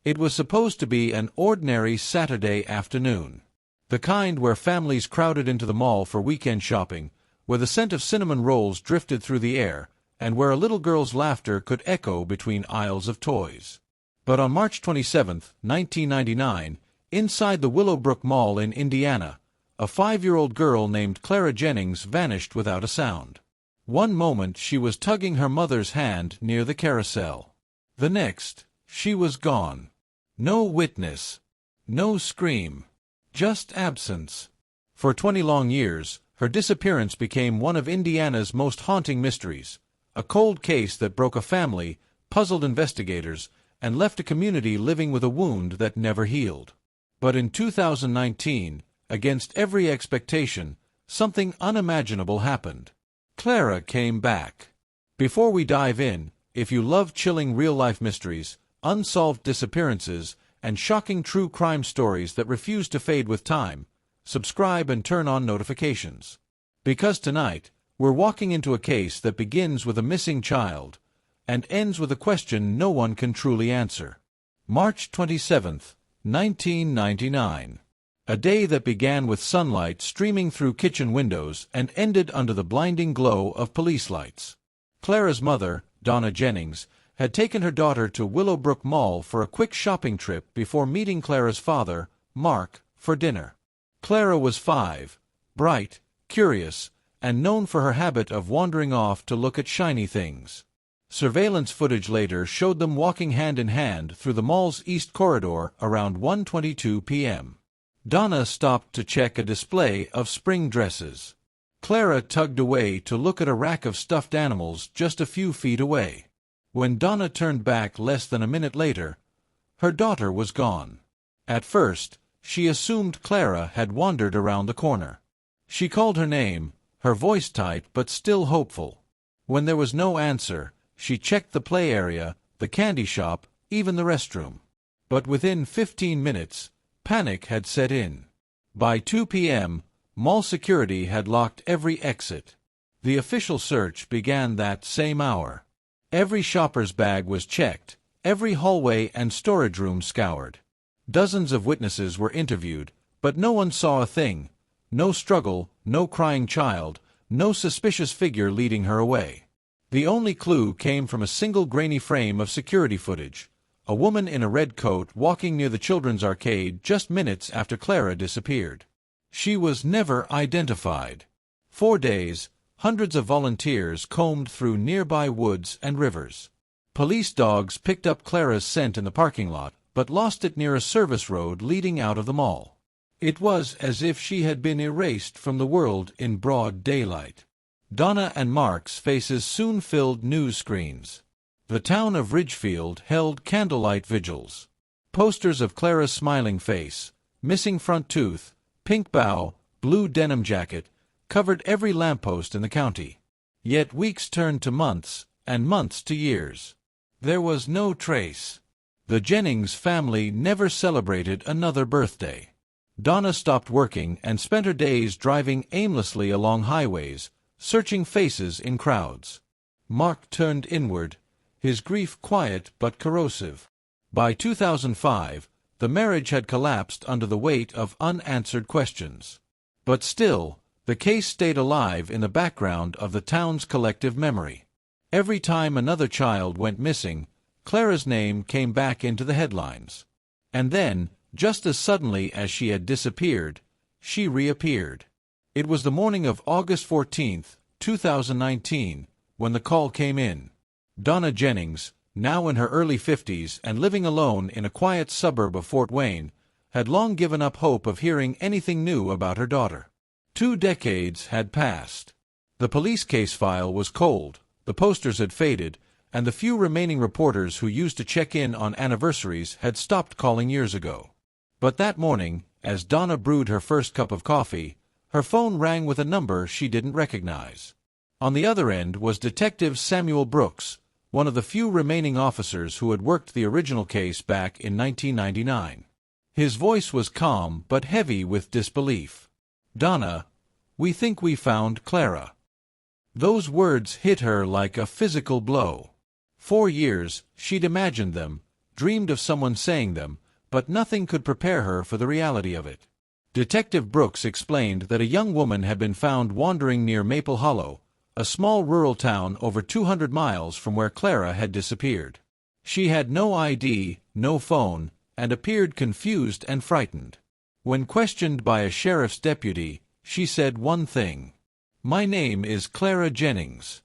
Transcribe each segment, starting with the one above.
It was supposed to be an ordinary Saturday afternoon. The kind where families crowded into the mall for weekend shopping, where the scent of cinnamon rolls drifted through the air, and where a little girl's laughter could echo between aisles of toys. But on March 27, 1999, inside the Willowbrook Mall in Indiana, a 5-year-old girl named Clara Jennings vanished without a sound. One moment she was tugging her mother's hand near the carousel. The next, she was gone. No witness. No scream. Just absence. For 20 long years, her disappearance became one of Indiana's most haunting mysteries, a cold case that broke a family, puzzled investigators, and left a community living with a wound that never healed. But in 2019, against every expectation, something unimaginable happened. Clara came back. Before we dive in, if you love chilling real-life mysteries, unsolved disappearances, and shocking true crime stories that refuse to fade with time, subscribe and turn on notifications. Because tonight, we're walking into a case that begins with a missing child and ends with a question no one can truly answer. March 27, 1999. A day that began with sunlight streaming through kitchen windows and ended under the blinding glow of police lights. Clara's mother, Clara Jennings, had taken her daughter to Willowbrook Mall for a quick shopping trip before meeting Clara's father, Mark, for dinner. Clara was 5, bright, curious, and known for her habit of wandering off to look at shiny things. Surveillance footage later showed them walking hand in hand through the mall's east corridor around 1:22 p.m. Donna stopped to check a display of spring dresses. Clara tugged away to look at a rack of stuffed animals just a few feet away. When Donna turned back less than a minute later, her daughter was gone. At first, she assumed Clara had wandered around the corner. She called her name, her voice tight but still hopeful. When there was no answer, she checked the play area, the candy shop, even the restroom. But within 15 minutes, panic had set in. By 2 p.m., mall security had locked every exit. The official search began that same hour. Every shopper's bag was checked, every hallway and storage room scoured. Dozens of witnesses were interviewed, but no one saw a thing. No struggle, no crying child, no suspicious figure leading her away. The only clue came from a single grainy frame of security footage, a woman in a red coat walking near the children's arcade just minutes after Clara disappeared. She was never identified. For days, hundreds of volunteers combed through nearby woods and rivers. Police dogs picked up Clara's scent in the parking lot, but lost it near a service road leading out of the mall. It was as if she had been erased from the world in broad daylight. Donna and Mark's faces soon filled news screens. The town of Ridgefield held candlelight vigils. Posters of Clara's smiling face, missing front tooth, pink bow, blue denim jacket, covered every lamppost in the county. Yet weeks turned to months, and months to years. There was no trace. The Jennings family never celebrated another birthday. Donna stopped working and spent her days driving aimlessly along highways, searching faces in crowds. Mark turned inward, his grief quiet but corrosive. By 2005, the marriage had collapsed under the weight of unanswered questions. But still, the case stayed alive in the background of the town's collective memory. Every time another child went missing, Clara's name came back into the headlines. And then, just as suddenly as she had disappeared, she reappeared. It was the morning of August 14, 2019, when the call came in. Clara Jennings, now in her early 50s and living alone in a quiet suburb of Fort Wayne, had long given up hope of hearing anything new about her daughter. 2 decades had passed. The police case file was cold, the posters had faded, and the few remaining reporters who used to check in on anniversaries had stopped calling years ago. But that morning, as Donna brewed her first cup of coffee, her phone rang with a number she didn't recognize. On the other end was Detective Samuel Brooks, one of the few remaining officers who had worked the original case back in 1999. His voice was calm but heavy with disbelief. "Donna, we think we found Clara." Those words hit her like a physical blow. For years, she'd imagined them, dreamed of someone saying them, but nothing could prepare her for the reality of it. Detective Brooks explained that a young woman had been found wandering near Maple Hollow, a small rural town over 200 miles from where Clara had disappeared. She had no ID, no phone, and appeared confused and frightened. When questioned by a sheriff's deputy, she said one thing: "My name is Clara Jennings."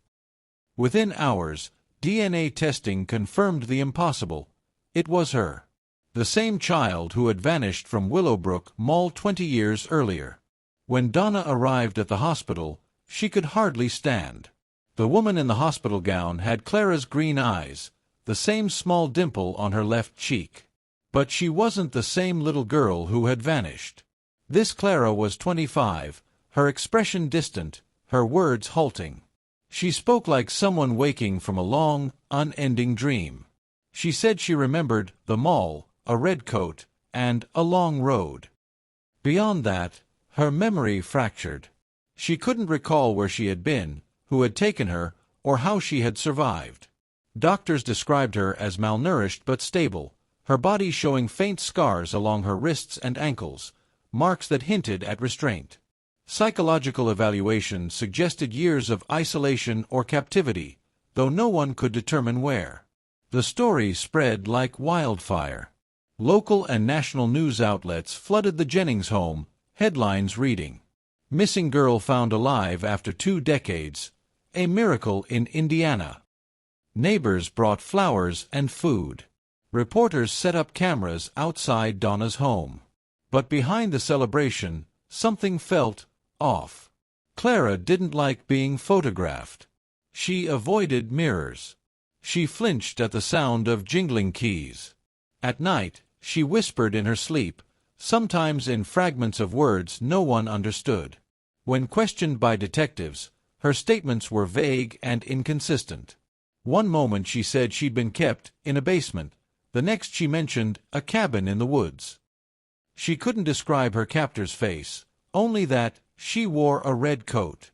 Within hours, DNA testing confirmed the impossible. It was her. The same child who had vanished from Willowbrook Mall 20 years earlier. When Donna arrived at the hospital, she could hardly stand. The woman in the hospital gown had Clara's green eyes, the same small dimple on her left cheek. But she wasn't the same little girl who had vanished. This Clara was 25, her expression distant, her words halting. She spoke like someone waking from a long, unending dream. She said she remembered the mall, a red coat, and a long road. Beyond that, her memory fractured. She couldn't recall where she had been, who had taken her, or how she had survived. Doctors described her as malnourished but stable, her body showing faint scars along her wrists and ankles, marks that hinted at restraint. Psychological evaluation suggested years of isolation or captivity, though no one could determine where. The story spread like wildfire. Local and national news outlets flooded the Jennings home, headlines reading, "Missing girl found alive after 2 decades, a miracle in Indiana." Neighbors brought flowers and food. Reporters set up cameras outside Donna's home. But behind the celebration, something felt off. Clara didn't like being photographed. She avoided mirrors. She flinched at the sound of jingling keys. At night, she whispered in her sleep, sometimes in fragments of words no one understood. When questioned by detectives, her statements were vague and inconsistent. One moment she said she'd been kept in a basement. The next she mentioned a cabin in the woods. She couldn't describe her captor's face, only that she wore a red coat.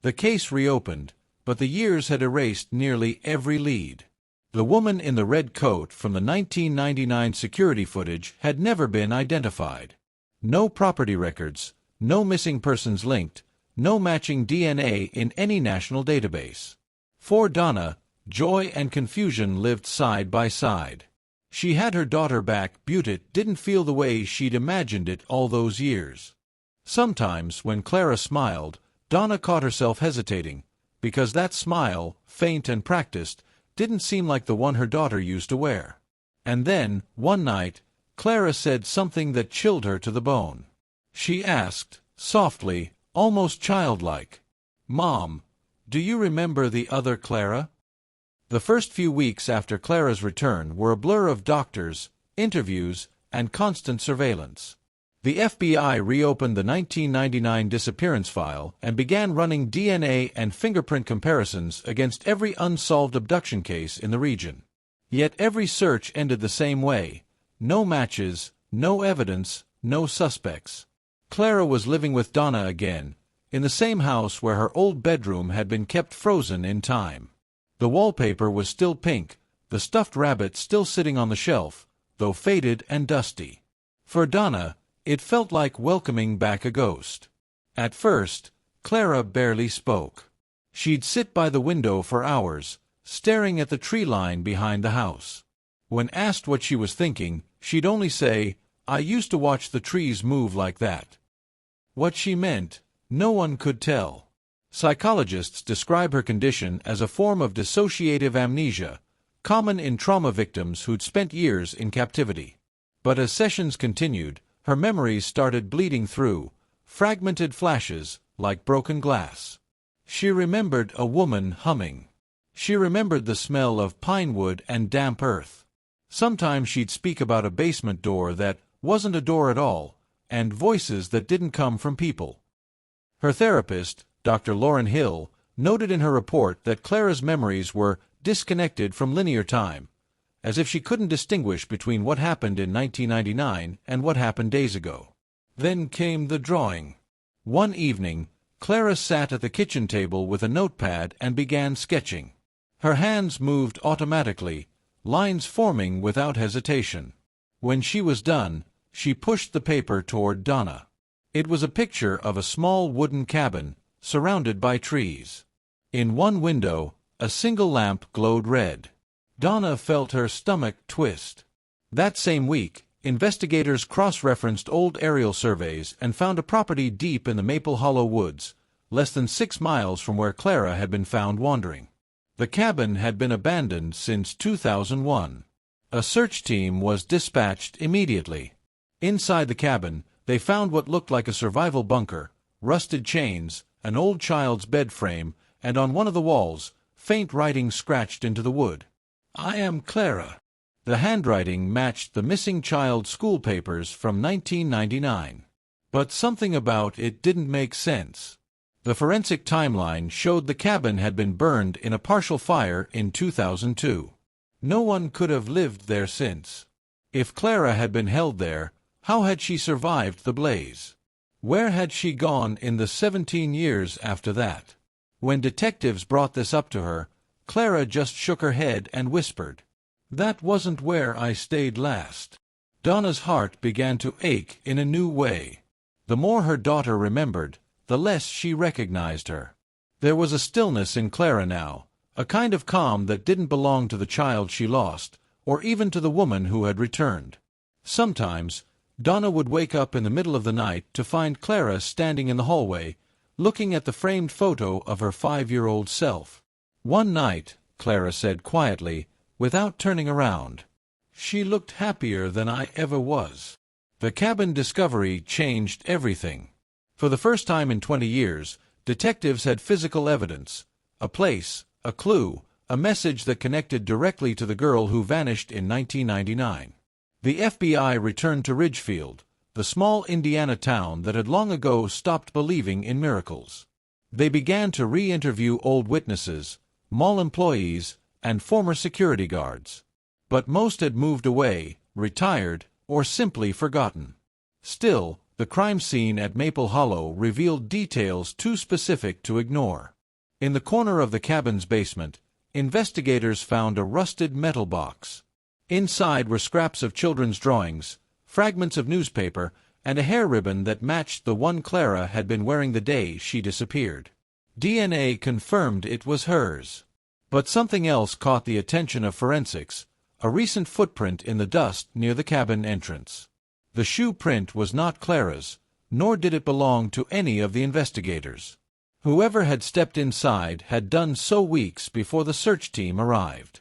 The case reopened, but the years had erased nearly every lead. The woman in the red coat from the 1999 security footage had never been identified. No property records, no missing persons linked, no matching DNA in any national database. For Donna, joy and confusion lived side by side. She had her daughter back, but it didn't feel the way she'd imagined it all those years. Sometimes, when Clara smiled, Donna caught herself hesitating, because that smile, faint and practiced, didn't seem like the one her daughter used to wear. And then, one night, Clara said something that chilled her to the bone. She asked, softly, almost childlike, "Mom, do you remember the other Clara?" The first few weeks after Clara's return were a blur of doctors, interviews, and constant surveillance. The FBI reopened the 1999 disappearance file and began running DNA and fingerprint comparisons against every unsolved abduction case in the region. Yet every search ended the same way: no matches, no evidence, no suspects. Clara was living with Donna again, in the same house where her old bedroom had been kept frozen in time. The wallpaper was still pink, the stuffed rabbit still sitting on the shelf, though faded and dusty. For Donna, it felt like welcoming back a ghost. At first, Clara barely spoke. She'd sit by the window for hours, staring at the tree line behind the house. When asked what she was thinking, she'd only say, "I used to watch the trees move like that." What she meant, no one could tell. Psychologists describe her condition as a form of dissociative amnesia, common in trauma victims who'd spent years in captivity. But as sessions continued, her memories started bleeding through, fragmented flashes like broken glass. She remembered a woman humming. She remembered the smell of pine wood and damp earth. Sometimes she'd speak about a basement door that wasn't a door at all, and voices that didn't come from people. Her therapist, Dr. Lauren Hill, noted in her report that Clara's memories were disconnected from linear time, as if she couldn't distinguish between what happened in 1999 and what happened days ago. Then came the drawing. One evening, Clara sat at the kitchen table with a notepad and began sketching. Her hands moved automatically, lines forming without hesitation. When she was done, she pushed the paper toward Donna. It was a picture of a small wooden cabin, surrounded by trees. In one window, a single lamp glowed red. Donna felt her stomach twist. That same week, investigators cross-referenced old aerial surveys and found a property deep in the Maple Hollow woods, less than 6 miles from where Clara had been found wandering. The cabin had been abandoned since 2001. A search team was dispatched immediately. Inside the cabin, they found what looked like a survival bunker, rusted chains, an old child's bed frame, and on one of the walls, faint writing scratched into the wood. "I am Clara." The handwriting matched the missing child's school papers from 1999. But something about it didn't make sense. The forensic timeline showed the cabin had been burned in a partial fire in 2002. No one could have lived there since. If Clara had been held there, how had she survived the blaze? Where had she gone in the 17 years after that? When detectives brought this up to her, Clara just shook her head and whispered, "That wasn't where I stayed last." Donna's heart began to ache in a new way. The more her daughter remembered, the less she recognized her. There was a stillness in Clara now, a kind of calm that didn't belong to the child she lost, or even to the woman who had returned. Sometimes, Donna would wake up in the middle of the night to find Clara standing in the hallway, looking at the framed photo of her 5-year-old self. One night, Clara said quietly, without turning around, "She looked happier than I ever was." The cabin discovery changed everything. For the first time in 20 years, detectives had physical evidence, a place, a clue, a message that connected directly to the girl who vanished in 1999. The FBI returned to Ridgefield, the small Indiana town that had long ago stopped believing in miracles. They began to re-interview old witnesses, mall employees, and former security guards. But most had moved away, retired, or simply forgotten. Still, the crime scene at Maple Hollow revealed details too specific to ignore. In the corner of the cabin's basement, investigators found a rusted metal box. Inside were scraps of children's drawings, fragments of newspaper, and a hair ribbon that matched the one Clara had been wearing the day she disappeared. DNA confirmed it was hers. But something else caught the attention of forensics, a recent footprint in the dust near the cabin entrance. The shoe print was not Clara's, nor did it belong to any of the investigators. Whoever had stepped inside had done so weeks before the search team arrived.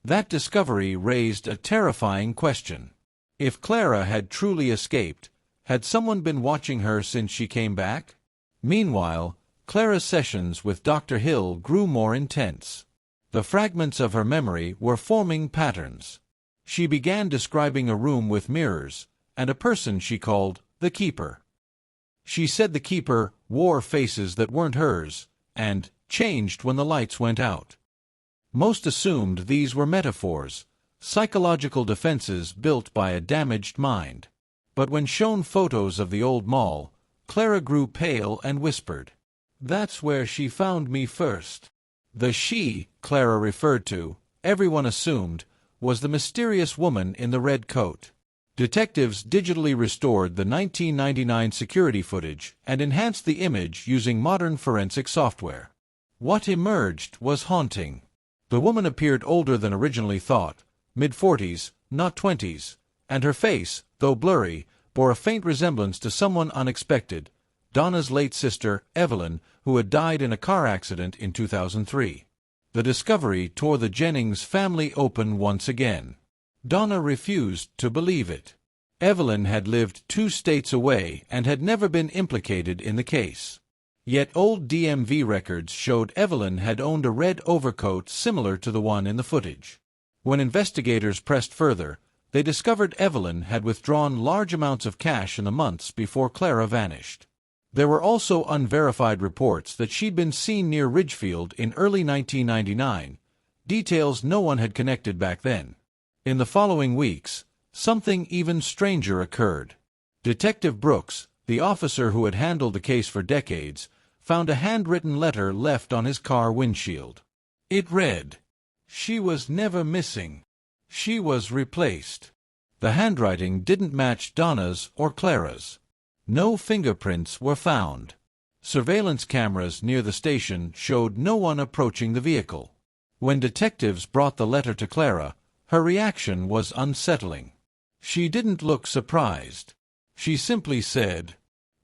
That discovery raised a terrifying question. If Clara had truly escaped, had someone been watching her since she came back? Meanwhile, Clara's sessions with Dr. Hill grew more intense. The fragments of her memory were forming patterns. She began describing a room with mirrors, and a person she called the Keeper. She said the Keeper wore faces that weren't hers, and changed when the lights went out. Most assumed these were metaphors, psychological defenses built by a damaged mind. But when shown photos of the old mall, Clara grew pale and whispered, "That's where she found me first." The she Clara referred to, everyone assumed, was the mysterious woman in the red coat. Detectives digitally restored the 1999 security footage and enhanced the image using modern forensic software. What emerged was haunting. The woman appeared older than originally thought, mid-40s, not 20s, and her face, though blurry, bore a faint resemblance to someone unexpected, Donna's late sister, Evelyn, who had died in a car accident in 2003. The discovery tore the Jennings family open once again. Donna refused to believe it. Evelyn had lived 2 states away and had never been implicated in the case. Yet old DMV records showed Evelyn had owned a red overcoat similar to the one in the footage. When investigators pressed further, they discovered Evelyn had withdrawn large amounts of cash in the months before Clara vanished. There were also unverified reports that she'd been seen near Ridgefield in early 1999, details no one had connected back then. In the following weeks, something even stranger occurred. Detective Brooks, the officer who had handled the case for decades, found a handwritten letter left on his car windshield. It read, "She was never missing. She was replaced. The handwriting didn't match Donna's or Clara's. No fingerprints were found. Surveillance cameras near the station showed no one approaching the vehicle. When detectives brought the letter to Clara, her reaction was unsettling. She didn't look surprised. She simply said,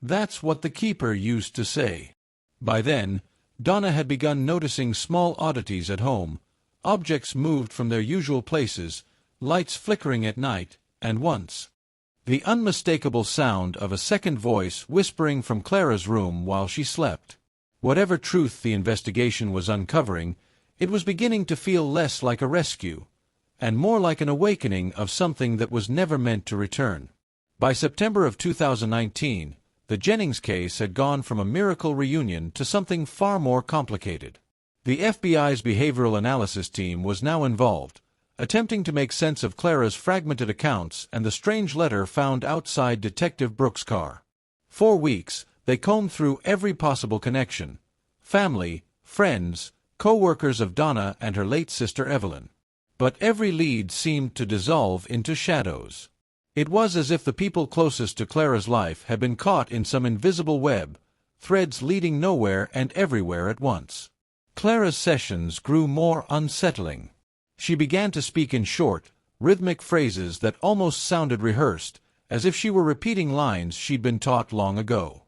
"That's what the keeper used to say." By then, Donna had begun noticing small oddities at home. Objects moved from their usual places, lights flickering at night, and once, the unmistakable sound of a second voice whispering from Clara's room while she slept. Whatever truth the investigation was uncovering, it was beginning to feel less like a rescue, and more like an awakening of something that was never meant to return. By September of 2019, the Jennings case had gone from a miracle reunion to something far more complicated. The FBI's behavioral analysis team was now involved, attempting to make sense of Clara's fragmented accounts and the strange letter found outside Detective Brooks' car. For weeks, they combed through every possible connection: family, friends, co-workers of Donna and her late sister Evelyn. But every lead seemed to dissolve into shadows. It was as if the people closest to Clara's life had been caught in some invisible web, threads leading nowhere and everywhere at once. Clara's sessions grew more unsettling. She began to speak in short, rhythmic phrases that almost sounded rehearsed, as if she were repeating lines she'd been taught long ago.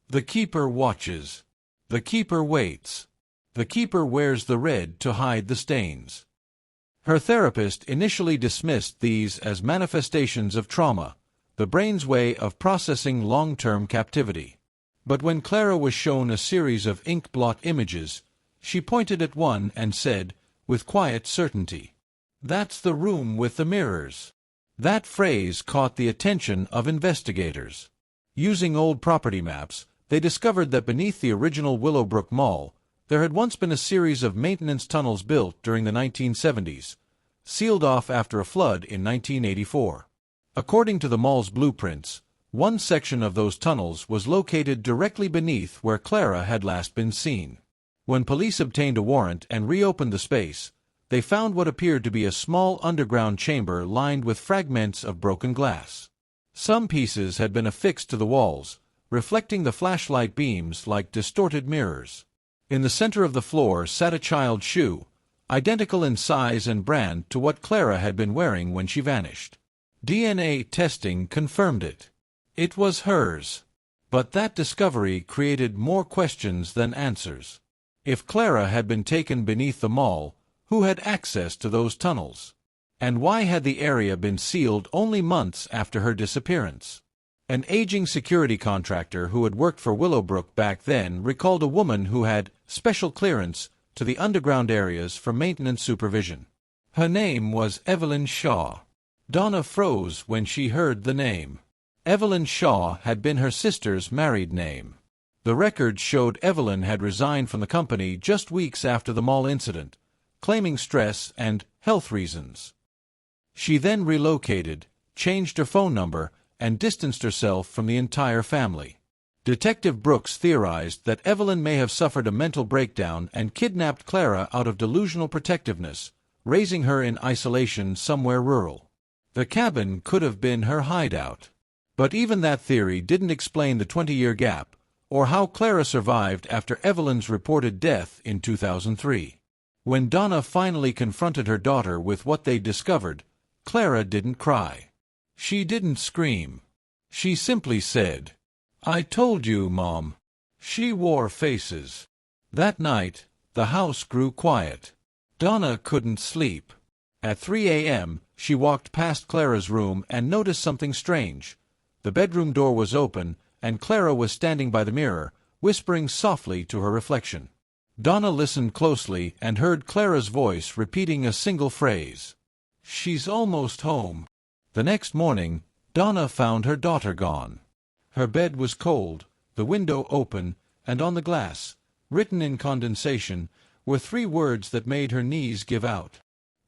The keeper watches. The keeper waits. The keeper wears the red to hide the stains. Her therapist initially dismissed these as manifestations of trauma, the brain's way of processing long-term captivity. But when Clara was shown a series of ink-blot images, she pointed at one and said, with quiet certainty, "That's the room with the mirrors." That phrase caught the attention of investigators. Using old property maps, they discovered that beneath the original Willowbrook Mall, there had once been a series of maintenance tunnels built during the 1970s, sealed off after a flood in 1984. According to the mall's blueprints, one section of those tunnels was located directly beneath where Clara had last been seen. When police obtained a warrant and reopened the space, they found what appeared to be a small underground chamber lined with fragments of broken glass. Some pieces had been affixed to the walls, reflecting the flashlight beams like distorted mirrors. In the center of the floor sat a child's shoe, identical in size and brand to what Clara had been wearing when she vanished. DNA testing confirmed it. It was hers. But that discovery created more questions than answers. If Clara had been taken beneath the mall, who had access to those tunnels? And why had the area been sealed only months after her disappearance? An aging security contractor who had worked for Willowbrook back then recalled a woman who had special clearance to the underground areas for maintenance supervision. Her name was Evelyn Shaw. Donna froze when she heard the name. Evelyn Shaw had been her sister's married name. The records showed Evelyn had resigned from the company just weeks after the mall incident, claiming stress and health reasons. She then relocated, changed her phone number, and distanced herself from the entire family. Detective Brooks theorized that Evelyn may have suffered a mental breakdown and kidnapped Clara out of delusional protectiveness, raising her in isolation somewhere rural. The cabin could have been her hideout. But even that theory didn't explain the 20-year gap, or how Clara survived after Evelyn's reported death in 2003. When Donna finally confronted her daughter with what they'd discovered, Clara didn't cry. She didn't scream. She simply said, "I told you, Mom." She wore faces. That night, the house grew quiet. Donna couldn't sleep. At 3 a.m., she walked past Clara's room and noticed something strange. The bedroom door was open, and Clara was standing by the mirror, whispering softly to her reflection. Donna listened closely and heard Clara's voice repeating a single phrase. "She's almost home." The next morning, Donna found her daughter gone. Her bed was cold, the window open, and on the glass, written in condensation, were 3 words that made her knees give out.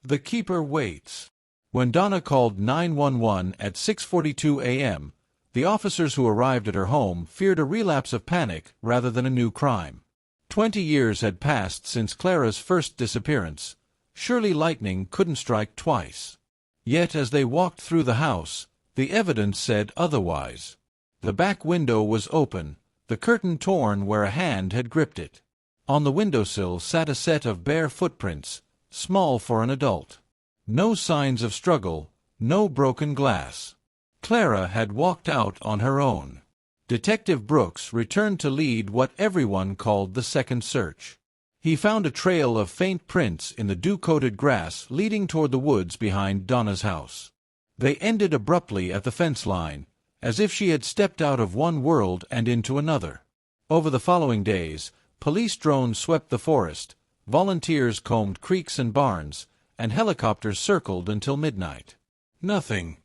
"The keeper waits." When Donna called 911 at 6:42 a.m., the officers who arrived at her home feared a relapse of panic rather than a new crime. 20 years had passed since Clara's first disappearance. Surely lightning couldn't strike twice. Yet as they walked through the house, the evidence said otherwise. The back window was open, the curtain torn where a hand had gripped it. On the windowsill sat a set of bare footprints, small for an adult. No signs of struggle, no broken glass. Clara had walked out on her own. Detective Brooks returned to lead what everyone called the second search. He found a trail of faint prints in the dew-coated grass leading toward the woods behind Donna's house. They ended abruptly at the fence line, as if she had stepped out of one world and into another. Over the following days, police drones swept the forest, volunteers combed creeks and barns, and helicopters circled until midnight. Nothing.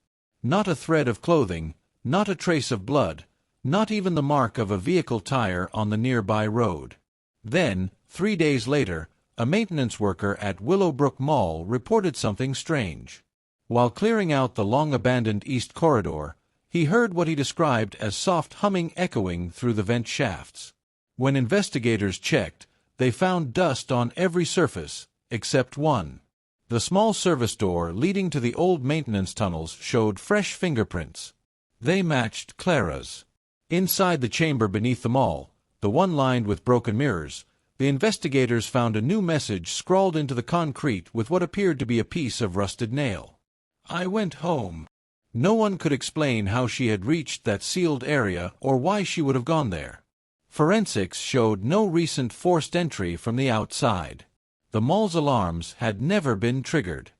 Not a thread of clothing, not a trace of blood, not even the mark of a vehicle tire on the nearby road. Then, 3 days later, a maintenance worker at Willowbrook Mall reported something strange. While clearing out the long-abandoned East Corridor, he heard what he described as soft humming echoing through the vent shafts. When investigators checked, they found dust on every surface, except one. The small service door leading to the old maintenance tunnels showed fresh fingerprints. They matched Clara's. Inside the chamber beneath the mall, the one lined with broken mirrors, the investigators found a new message scrawled into the concrete with what appeared to be a piece of rusted nail. "I went home." No one could explain how she had reached that sealed area or why she would have gone there. Forensics showed no recent forced entry from the outside. The mall's alarms had never been triggered.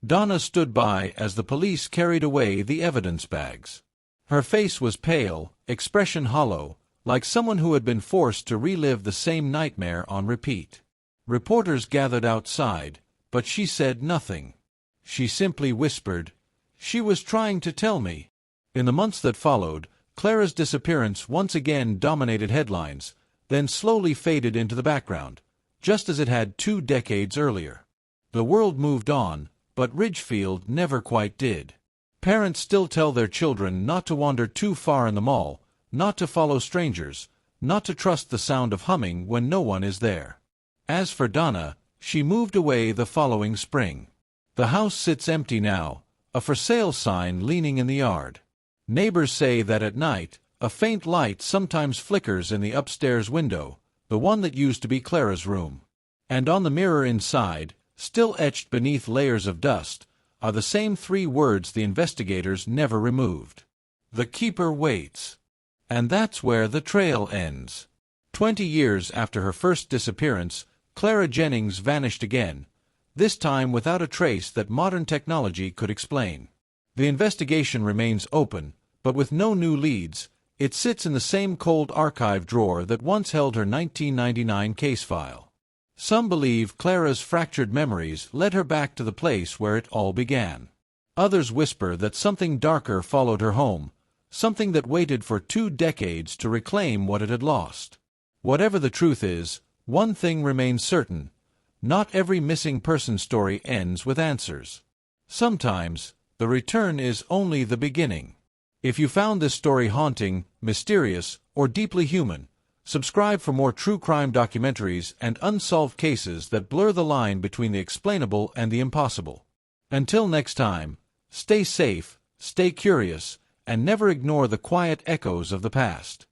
Donna stood by as the police carried away the evidence bags. Her face was pale, expression hollow, like someone who had been forced to relive the same nightmare on repeat. Reporters gathered outside, but she said nothing. She simply whispered, "She was trying to tell me." In the months that followed, Clara's disappearance once again dominated headlines, then slowly faded into the background, just as it had 2 decades earlier. The world moved on, but Ridgefield never quite did. Parents still tell their children not to wander too far in the mall, not to follow strangers, not to trust the sound of humming when no one is there. As for Donna, she moved away the following spring. The house sits empty now, a for sale sign leaning in the yard. Neighbors say that at night, a faint light sometimes flickers in the upstairs window, the one that used to be Clara's room. And on the mirror inside, still etched beneath layers of dust, are the same 3 words the investigators never removed. "The keeper waits." And that's where the trail ends. 20 years after her first disappearance, Clara Jennings vanished again, this time without a trace that modern technology could explain. The investigation remains open, but with no new leads. It sits in the same cold archive drawer that once held her 1999 case file. Some believe Clara's fractured memories led her back to the place where it all began. Others whisper that something darker followed her home, something that waited for 2 decades to reclaim what it had lost. Whatever the truth is, one thing remains certain: not every missing person story ends with answers. Sometimes, the return is only the beginning. If you found this story haunting, mysterious, or deeply human, subscribe for more true crime documentaries and unsolved cases that blur the line between the explainable and the impossible. Until next time, stay safe, stay curious, and never ignore the quiet echoes of the past.